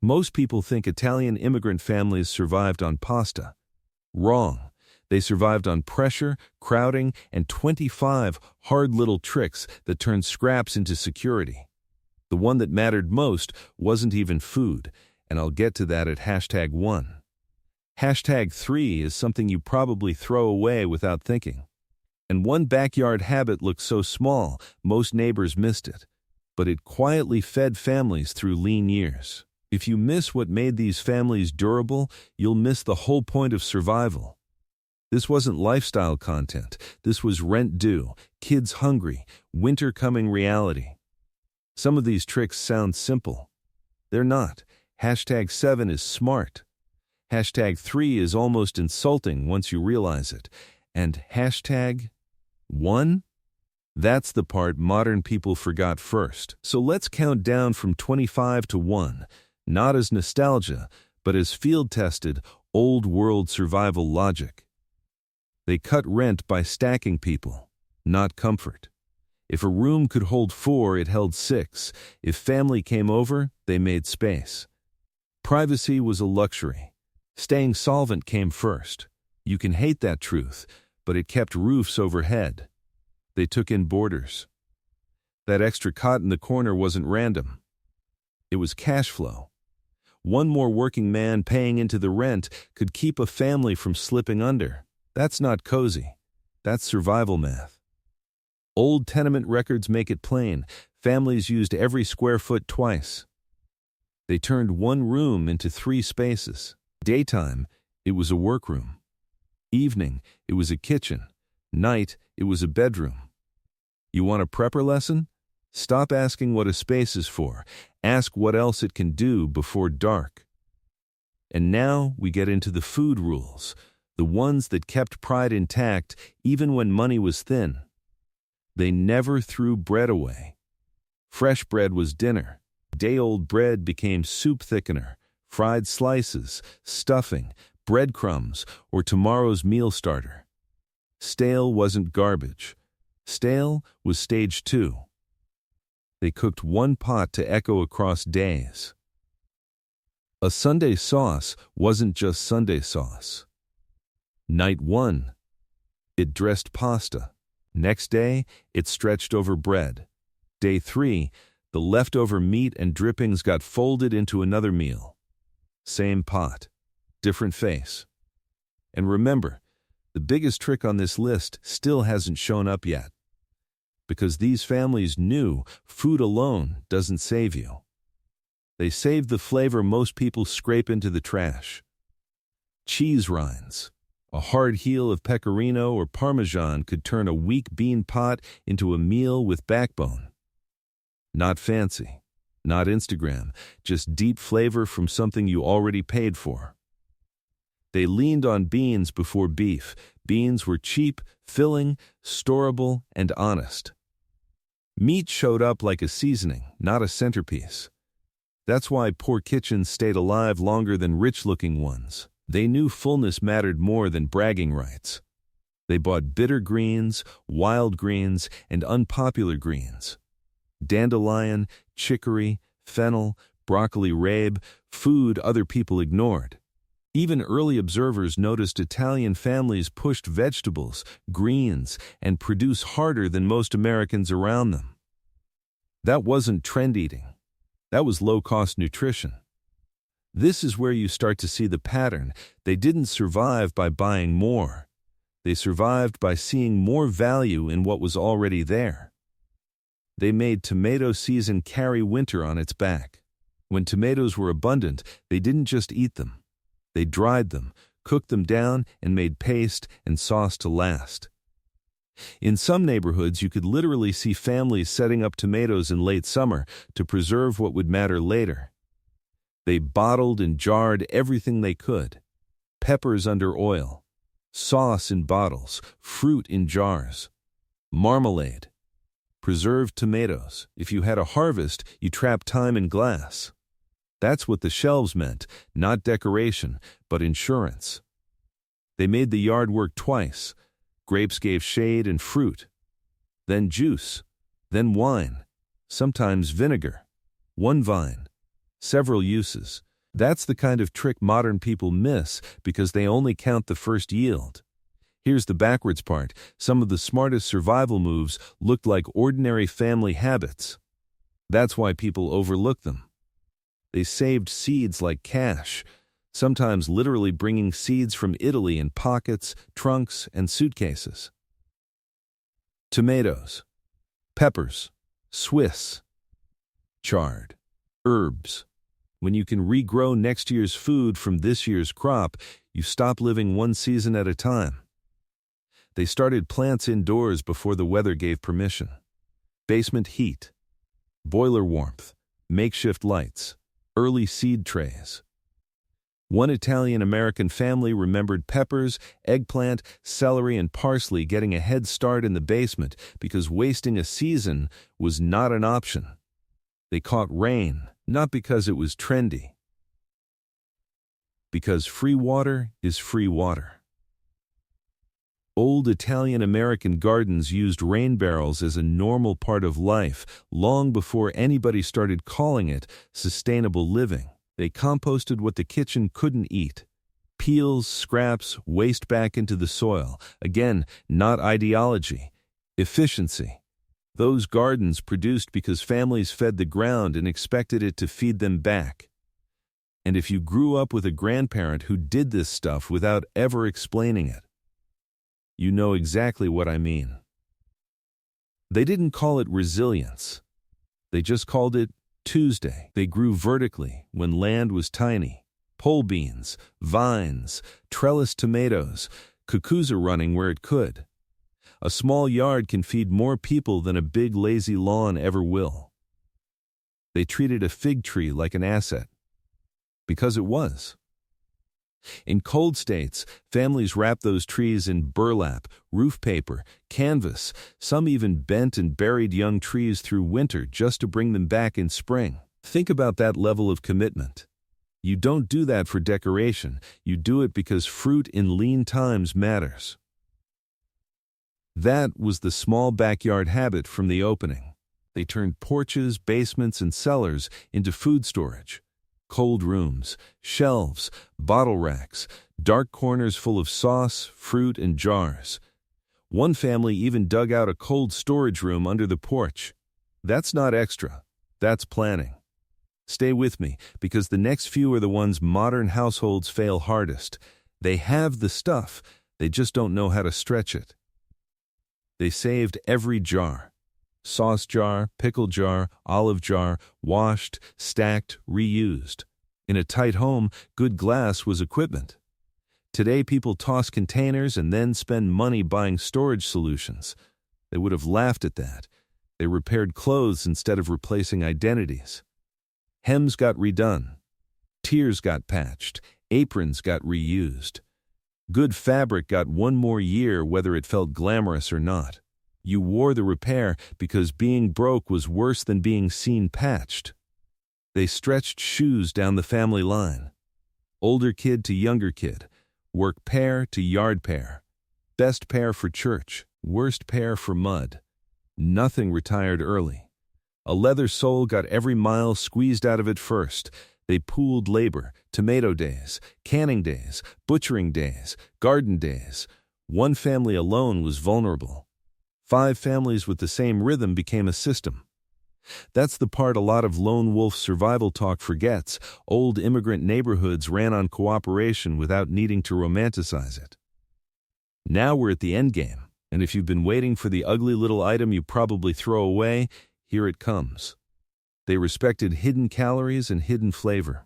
Most people think Italian immigrant families survived on pasta. Wrong. They survived on pressure, crowding, and 25 hard little tricks that turned scraps into security. The one that mattered most wasn't even food, and I'll get to that at #1. #3 is something you probably throw away without thinking. And one backyard habit looked so small, most neighbors missed it. But it quietly fed families through lean years. If you miss what made these families durable, you'll miss the whole point of survival. This wasn't lifestyle content. This was rent due, kids hungry, winter coming reality. Some of these tricks sound simple. They're not. #7 is smart. #3 is almost insulting once you realize it. And #1? That's the part modern people forgot first. So let's count down from 25 to 1, not as nostalgia, but as field-tested, old-world survival logic. They cut rent by stacking people, not comfort. If a room could hold 4, it held 6. If family came over, they made space. Privacy was a luxury. Staying solvent came first. You can hate that truth, but it kept roofs overhead. They took in boarders. That extra cot in the corner wasn't random. It was cash flow. One more working man paying into the rent could keep a family from slipping under. That's not cozy. That's survival math. Old tenement records make it plain. Families used every square foot twice. They turned one room into 3 spaces. Daytime, it was a workroom. Evening, it was a kitchen. Night, it was a bedroom. You want a prepper lesson? Stop asking what a space is for. Ask what else it can do before dark. And now we get into the food rules. The ones that kept pride intact even when money was thin. They never threw bread away. Fresh bread was dinner. Day-old bread became soup thickener, fried slices, stuffing, breadcrumbs, or tomorrow's meal starter. Stale wasn't garbage. Stale was stage 2. They cooked one pot to echo across days. A Sunday sauce wasn't just Sunday sauce. Night 1, it dressed pasta. Next day, it stretched over bread. Day 3, the leftover meat and drippings got folded into another meal. Same pot, different face. And remember, the biggest trick on this list still hasn't shown up yet. Because these families knew food alone doesn't save you. They saved the flavor most people scrape into the trash. Cheese rinds. A hard heel of pecorino or parmesan could turn a weak bean pot into a meal with backbone. Not fancy, not Instagram, just deep flavor from something you already paid for. They leaned on beans before beef. Beans were cheap, filling, storable, and honest. Meat showed up like a seasoning, not a centerpiece. That's why poor kitchens stayed alive longer than rich-looking ones. They knew fullness mattered more than bragging rights. They bought bitter greens, wild greens, and unpopular greens. Dandelion, chicory, fennel, broccoli rabe, food other people ignored. Even early observers noticed Italian families pushed vegetables, greens, and produce harder than most Americans around them. That wasn't trend eating. That was low-cost nutrition. This is where you start to see the pattern. They didn't survive by buying more. They survived by seeing more value in what was already there. They made tomato season carry winter on its back. When tomatoes were abundant, they didn't just eat them. They dried them, cooked them down, and made paste and sauce to last. In some neighborhoods, you could literally see families setting up tomatoes in late summer to preserve what would matter later. They bottled and jarred everything they could. Peppers under oil, sauce in bottles, fruit in jars, marmalade, preserved tomatoes. If you had a harvest, you trapped time in glass. That's what the shelves meant, not decoration, but insurance. They made the yard work twice. Grapes gave shade and fruit, then juice, then wine, sometimes vinegar, one vine, several uses. That's the kind of trick modern people miss because they only count the first yield. Here's the backwards part. Some of the smartest survival moves looked like ordinary family habits. That's why people overlook them. They saved seeds like cash, sometimes literally bringing seeds from Italy in pockets, trunks, and suitcases. Tomatoes, peppers, Swiss, chard, herbs. When you can regrow next year's food from this year's crop, you stop living one season at a time. They started plants indoors before the weather gave permission. Basement heat, boiler warmth, makeshift lights, early seed trays. One Italian-American family remembered peppers, eggplant, celery, and parsley getting a head start in the basement because wasting a season was not an option. They caught rain, not because it was trendy. Because free water is free water. Old Italian-American gardens used rain barrels as a normal part of life long before anybody started calling it sustainable living. They composted what the kitchen couldn't eat. Peels, scraps, waste back into the soil. Again, not ideology. Efficiency. Those gardens produced because families fed the ground and expected it to feed them back. And if you grew up with a grandparent who did this stuff without ever explaining it, you know exactly what I mean. They didn't call it resilience. They just called it Tuesday. They grew vertically when land was tiny. Pole beans, vines, trellis tomatoes, cuckoos running where it could. A small yard can feed more people than a big lazy lawn ever will. They treated a fig tree like an asset. Because it was. In cold states, families wrapped those trees in burlap, roof paper, canvas. Some even bent and buried young trees through winter just to bring them back in spring. Think about that level of commitment. You don't do that for decoration. You do it because fruit in lean times matters. That was the small backyard habit from the opening. They turned porches, basements, and cellars into food storage. Cold rooms, shelves, bottle racks, dark corners full of sauce, fruit, and jars. One family even dug out a cold storage room under the porch. That's not extra. That's planning. Stay with me, because the next few are the ones modern households fail hardest. They have the stuff, they just don't know how to stretch it. They saved every jar. Sauce jar, pickle jar, olive jar, washed, stacked, reused. In a tight home, good glass was equipment. Today people toss containers and then spend money buying storage solutions. They would have laughed at that. They repaired clothes instead of replacing identities. Hems got redone. Tiers got patched. Aprons got reused. Good fabric got one more year whether it felt glamorous or not. You wore the repair because being broke was worse than being seen patched. They stretched shoes down the family line. Older kid to younger kid. Work pair to yard pair. Best pair for church. Worst pair for mud. Nothing retired early. A leather sole got every mile squeezed out of it first. They pooled labor, tomato days, canning days, butchering days, garden days. One family alone was vulnerable. 5 families with the same rhythm became a system. That's the part a lot of lone wolf survival talk forgets. Old immigrant neighborhoods ran on cooperation without needing to romanticize it. Now we're at the end game, and if you've been waiting for the ugly little item you probably throw away, here it comes. They respected hidden calories and hidden flavor.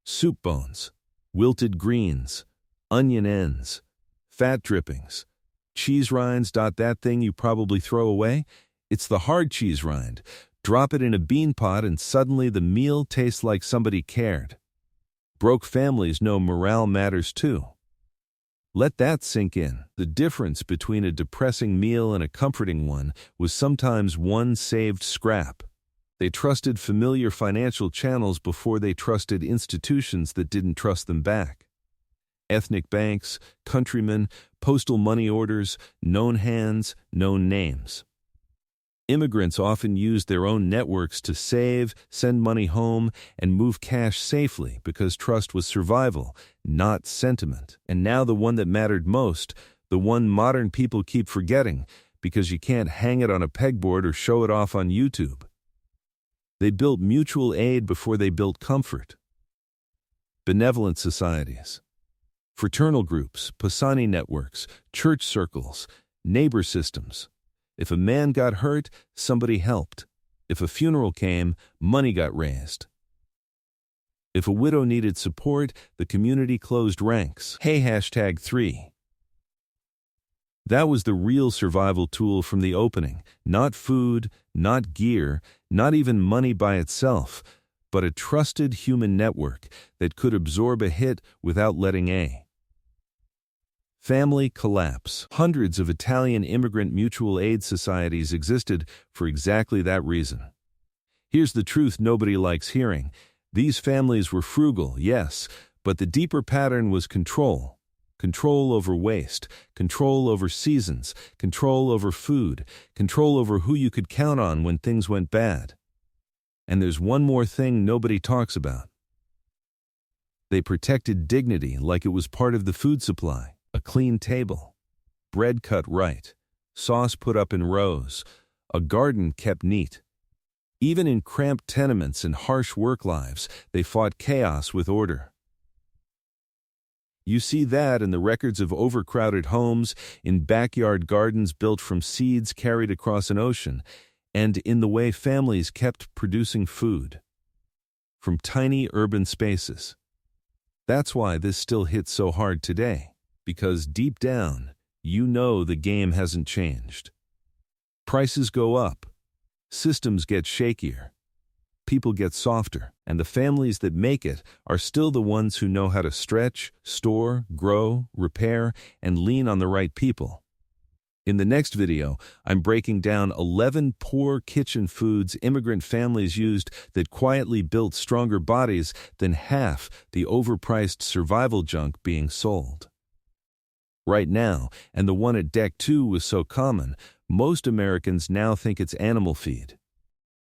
Soup bones, wilted greens, onion ends, fat drippings, cheese rinds. That thing you probably throw away? It's the hard cheese rind. Drop it in a bean pot and suddenly the meal tastes like somebody cared. Broke families know morale matters too. Let that sink in. The difference between a depressing meal and a comforting one was sometimes one saved scrap. They trusted familiar financial channels before they trusted institutions that didn't trust them back. Ethnic banks, countrymen, postal money orders, known hands, known names. Immigrants often used their own networks to save, send money home, and move cash safely because trust was survival, not sentiment. And now the one that mattered most, the one modern people keep forgetting because you can't hang it on a pegboard or show it off on YouTube. They built mutual aid before they built comfort. Benevolent societies. Fraternal groups, Pisani networks, church circles, neighbor systems. If a man got hurt, somebody helped. If a funeral came, money got raised. If a widow needed support, the community closed ranks. Hey, #3. That was the real survival tool from the opening. Not food, not gear, not even money by itself, but a trusted human network that could absorb a hit without letting a family collapse. Hundreds of Italian immigrant mutual aid societies existed for exactly that reason. Here's the truth nobody likes hearing. These families were frugal, yes, but the deeper pattern was control. Control over waste, control over seasons, control over food, control over who you could count on when things went bad. And there's one more thing nobody talks about. They protected dignity like it was part of the food supply. A clean table, bread cut right, sauce put up in rows, a garden kept neat. Even in cramped tenements and harsh work lives, they fought chaos with order. You see that in the records of overcrowded homes, in backyard gardens built from seeds carried across an ocean, and in the way families kept producing food from tiny urban spaces. That's why this still hits so hard today. Because deep down, you know the game hasn't changed. Prices go up, systems get shakier, people get softer, and the families that make it are still the ones who know how to stretch, store, grow, repair, and lean on the right people. In the next video, I'm breaking down 11 poor kitchen foods immigrant families used that quietly built stronger bodies than half the overpriced survival junk being sold. Right now, and the one at Deck 2 was so common, most Americans now think it's animal feed.